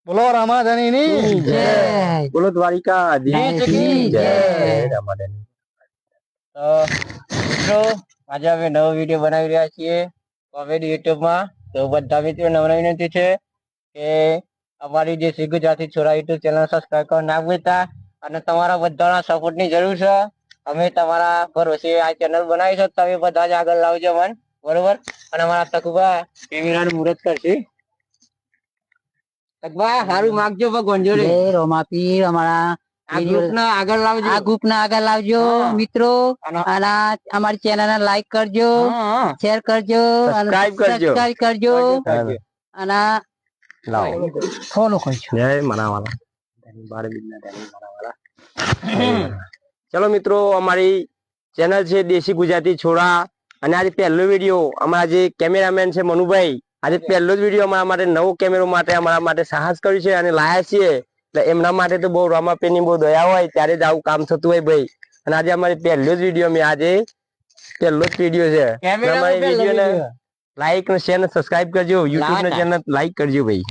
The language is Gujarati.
બોલો રામાધણીની જય. બોલો દ્વારિકાધીશ કી જય જય. રામાધણી. તો મિત્રો આજે અમે નવો વિડીયો બનાવી રહ્યા છીએ કોમેડી યુટ્યુબમાં. તો બધા મિત્રો નમ્ર વિનંતી છે કે અમારી જે Shri Gujarati Chhora YouTube channel subscribe કરવા ના ભૂલતા અને તમારા બધાના સપોર્ટની જરૂર છે. અમે તમારા ભરોસે આ ચેનલ બનાવી છે, તમે બધા જ આગળ લાવજો મન, બરોબર. અને અમારા તકુભા કેમેરાનું મુહૂર્ત કરશે. તકુભા સારું માગજો ભગવાન જોડે. જય રોમાપીર અમારા આ ગ્રુપ ના આગળ લાવજો. આ ગ્રુપ ના આગળ લાવજો મિત્રો, અને અમારી ચેનલ ને લાઈક કરજો, શેર કરજો, સબસ્ક્રાઇબ કરજો. સબસ્ક્રાઇબ કરજો કરજો. અને લાવો ફોલો કરજો. જય મનાવાલા. બારે બીજના ધણી મનાવાલા. ચલો મિત્રો, અમારી ચેનલ છે દેશી ગુજરાતી છોરા, અને આજે પહેલો વિડીયો અમારા જે કેમેરામેન છે મનુભાઈ, આજે પહેલો જ વિડીયો અમારા માટે નવો કેમેરો માટે અમારા માટે સાહસ કર્યું છે અને લાયા છીએ. એટલે એમના માટે તો બહુ રામાપીરની બહુ દયા હોય ત્યારે જ આવું કામ થતું હોય ભાઈ. અને આજે અમારી પહેલો જ વિડીયો, મેં આજે પહેલો જ વિડીયો છે. અમારી વિડીયોને લાઈક અને શેર અને સબસ્ક્રાઇબ કરજો, યુટ્યુબ ને ચેનલ લાઈક કરજો ભાઈ.